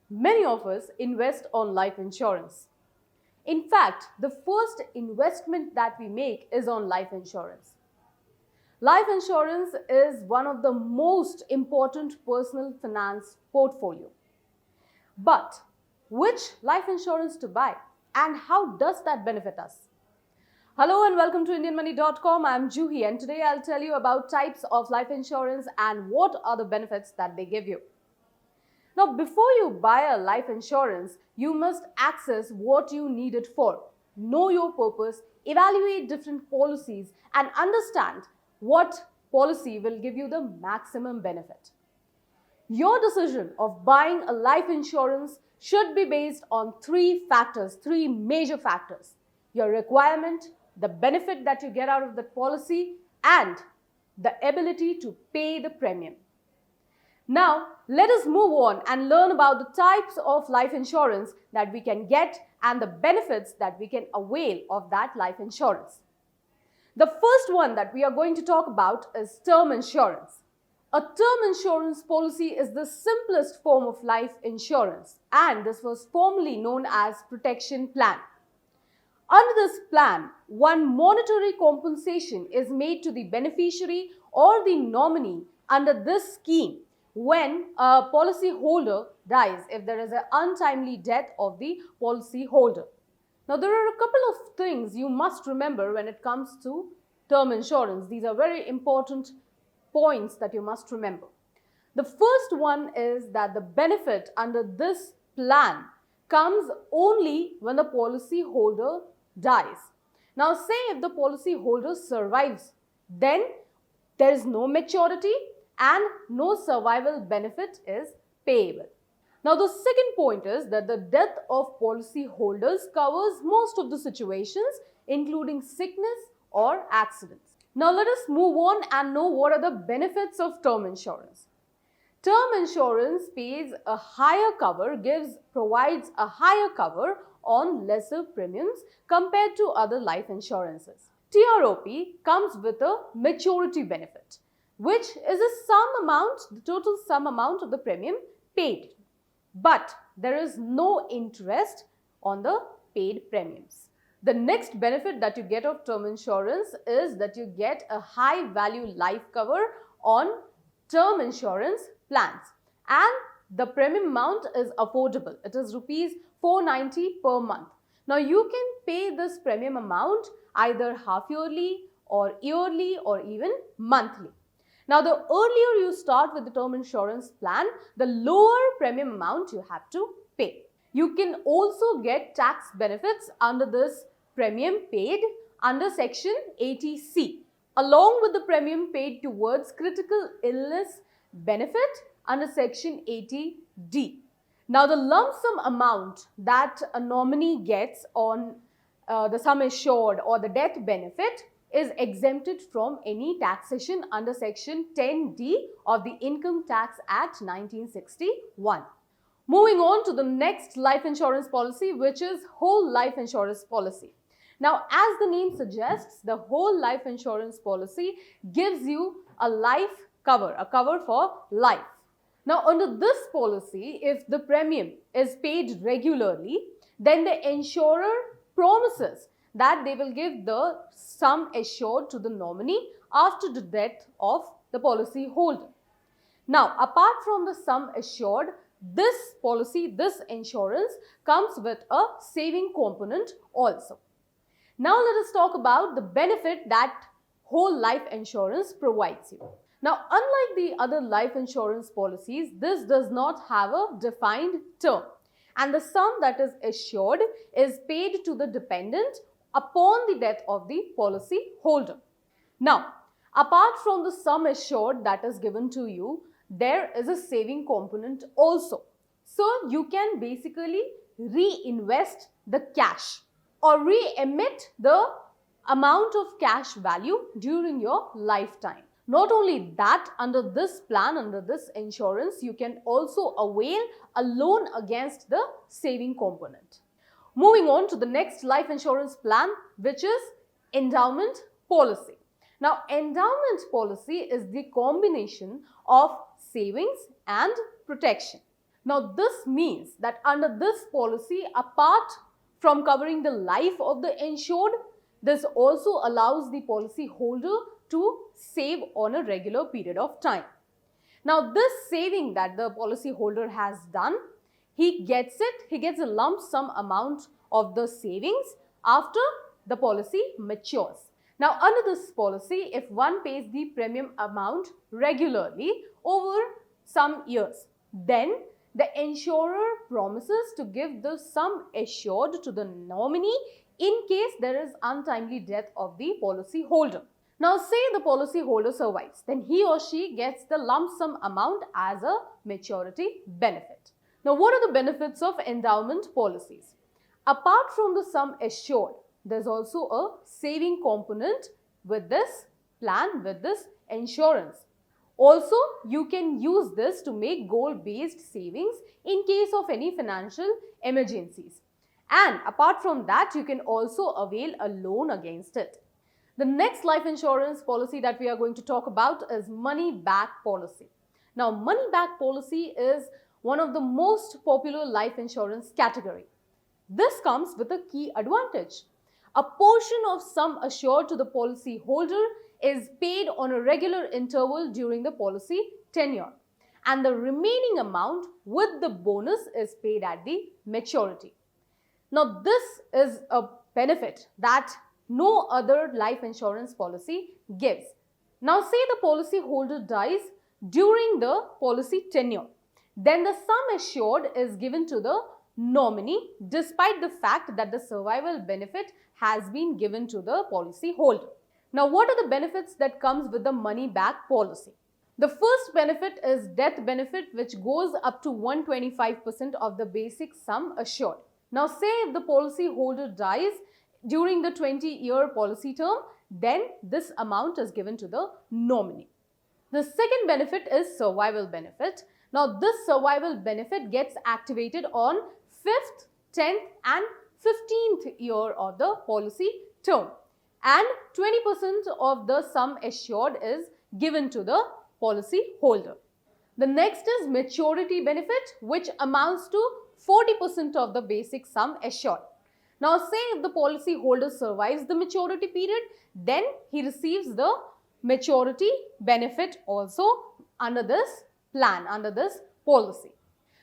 Many of us invest on life insurance. In fact, the first investment that we make is on life insurance. Life insurance is one of the most important personal finance portfolio. But which life insurance to buy and how does that benefit us? Hello and welcome to IndianMoney.com. I'm Juhi and today I'll tell you about types of life insurance and what are the benefits that they give you. Now, before you buy a life insurance, you must access what you need it for, know your purpose, evaluate different policies, and understand what policy will give you the maximum benefit. Your decision of buying a life insurance should be based on three major factors: your requirement, the benefit that you get out of the policy, and the ability to pay the premium. Now, let us move on and learn about the types of life insurance that we can get and the benefits that we can avail of that life insurance. The first one that we are going to talk about is term insurance. A term insurance policy is the simplest form of life insurance, and this was formerly known as protection plan. Under this plan, one monetary compensation is made to the beneficiary or the nominee under this scheme when a policy holder dies, if there is an untimely death of the policy holder. Now, there are a couple of things you must remember when it comes to term insurance. These are very important points that you must remember. The first one is that the benefit under this plan comes only when the policy holder dies. Now, say if the policy holder survives, then there is no maturity and no survival benefit is payable. Now, the second point is that the death of policy holders covers most of the situations, including sickness or accidents. Now, let us move on and know what are the benefits of term insurance. Term insurance pays a higher cover, provides a higher cover on lesser premiums compared to other life insurances. TROP comes with a maturity benefit, which is the total sum amount of the premium paid. But there is no interest on the paid premiums. The next benefit that you get of term insurance is that you get a high value life cover on term insurance plans, and the premium amount is affordable. It is rupees 490 per month. Now, you can pay this premium amount either half yearly or yearly or even monthly. Now, the earlier you start with the term insurance plan, the lower premium amount you have to pay. You can also get tax benefits under this premium paid under section 80C, along with the premium paid towards critical illness benefit under section 80D. Now, the lump sum amount that a nominee gets on the sum assured or the death benefit is exempted from any taxation under section 10D of the Income Tax Act 1961. Moving on to the next life insurance policy, which is whole life insurance policy. Now, as the name suggests, the whole life insurance policy gives you a life cover, a cover for life. Now, under this policy, if the premium is paid regularly, then the insurer promises that they will give the sum assured to the nominee after the death of the policy holder. Now, apart from the sum assured, this insurance comes with a saving component also. Now, let us talk about the benefit that whole life insurance provides you. Now, unlike the other life insurance policies, this does not have a defined term, and the sum that is assured is paid to the dependent upon the death of the policy holder. Now, apart from the sum assured that is given to you, there is a saving component also. So, you can basically reinvest the cash or re-emit the amount of cash value during your lifetime. Not only that, under this plan, under this insurance, you can also avail a loan against the saving component. Moving on to the next life insurance plan, which is endowment policy. Now, endowment policy is the combination of savings and protection. Now this means that under this policy, apart from covering the life of the insured, this also allows the policy holder to save on a regular period of time. Now this saving that the policy holder has done, he gets a lump sum amount of the savings after the policy matures. Now under this policy, if one pays the premium amount regularly over some years, then the insurer promises to give the sum assured to the nominee in case there is untimely death of the policy holder. Now say the policy holder survives, then he or she gets the lump sum amount as a maturity benefit. Now what are the benefits of endowment policies? Apart from the sum assured, there's also a saving component with this plan, with this insurance. Also, you can use this to make goal-based savings in case of any financial emergencies. And apart from that, you can also avail a loan against it. The next life insurance policy that we are going to talk about is money back policy. Now, money back policy is one of the most popular life insurance category. This comes with a key advantage. A portion of sum assured to the policy holder is paid on a regular interval during the policy tenure, and the remaining amount with the bonus is paid at the maturity. Now this is a benefit that no other life insurance policy gives. Now say the policy holder dies during the policy tenure, then the sum assured is given to the nominee despite the fact that the survival benefit has been given to the policy holder. Now, what are the benefits that comes with the money back policy? The first benefit is death benefit, which goes up to 125% of the basic sum assured. Now, say if the policy holder dies during the 20-year policy term, then this amount is given to the nominee. The second benefit is survival benefit. Now, this survival benefit gets activated on 5th, 10th and 15th year of the policy term, and 20% of the sum assured is given to the policy holder. The next is maturity benefit, which amounts to 40% of the basic sum assured. Now say if the policy holder survives the maturity period, then he receives the maturity benefit also under this plan, under this policy.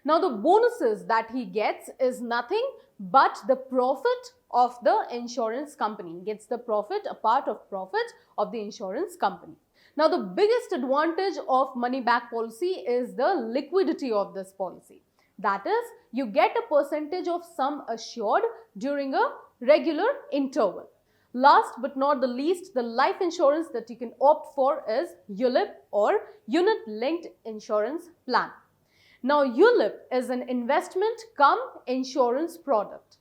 Now the bonuses that he gets is nothing but the profit of the insurance company. He gets the profit, a part of profit of the insurance company. Now the biggest advantage of money back policy is the liquidity of this policy. That is, you get a percentage of sum assured during a regular interval. Last but not the least, the life insurance that you can opt for is ULIP or Unit Linked Insurance Plan. Now ULIP is an investment cum insurance product.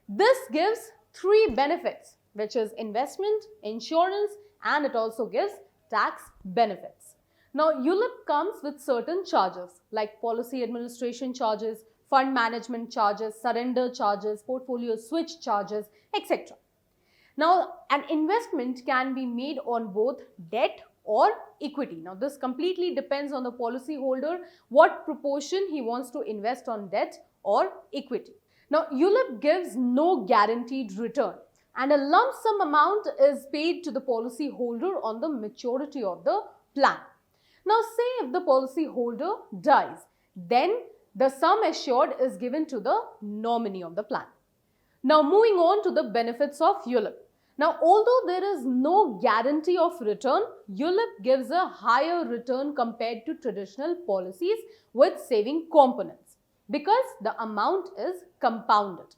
This gives three benefits, which is investment, insurance, and it also gives tax benefits. Now ULIP comes with certain charges like policy administration charges, fund management charges, surrender charges, portfolio switch charges, etc. Now an investment can be made on both debt or equity. Now this completely depends on the policy holder, what proportion he wants to invest on debt or equity. Now ULIP gives no guaranteed return, and a lump sum amount is paid to the policy holder on the maturity of the plan. Now say if the policy holder dies, then the sum assured is given to the nominee of the plan. Now moving on to the benefits of ULIP. Now although there is no guarantee of return, ULIP gives a higher return compared to traditional policies with saving components because the amount is compounded.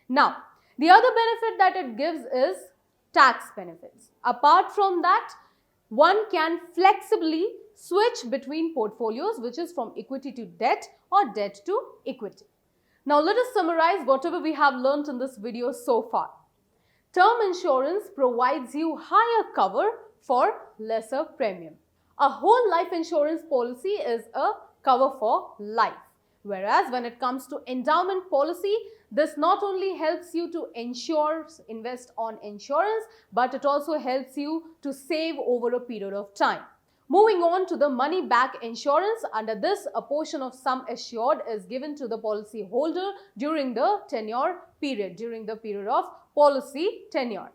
Now the other benefit that it gives is tax benefits. Apart from that, one can flexibly switch between portfolios, which is from equity to debt or debt to equity. Now let us summarize whatever we have learnt in this video so far. Term insurance provides you higher cover for lesser premium. A whole life insurance policy is a cover for life. Whereas when it comes to endowment policy, this not only helps you to invest on insurance, but it also helps you to save over a period of time. Moving on to the money back insurance, under this a portion of sum assured is given to the policy holder during the tenure period, during the period of policy tenure.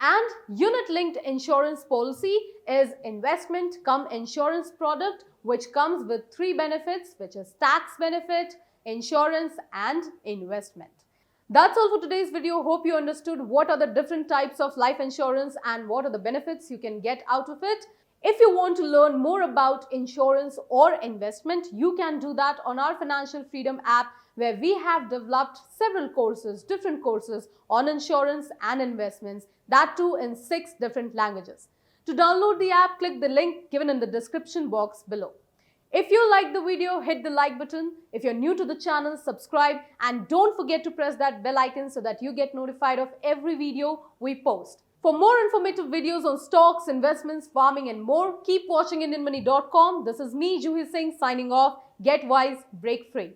And unit linked insurance policy is investment cum insurance product which comes with three benefits, which is tax benefit, insurance and investment. That's all for today's video. Hope you understood what are the different types of life insurance and what are the benefits you can get out of it. If you want to learn more about insurance or investment, you can do that on our Financial Freedom app, where we have developed several courses, different courses on insurance and investments, that too in 6 different languages. To download the app, click the link given in the description box below. If you liked the video, hit the like button. If you're new to the channel, subscribe and don't forget to press that bell icon so that you get notified of every video we post. For more informative videos on stocks, investments, farming and more, keep watching IndianMoney.com. This is me, Juhi Singh, signing off. Get wise, break free.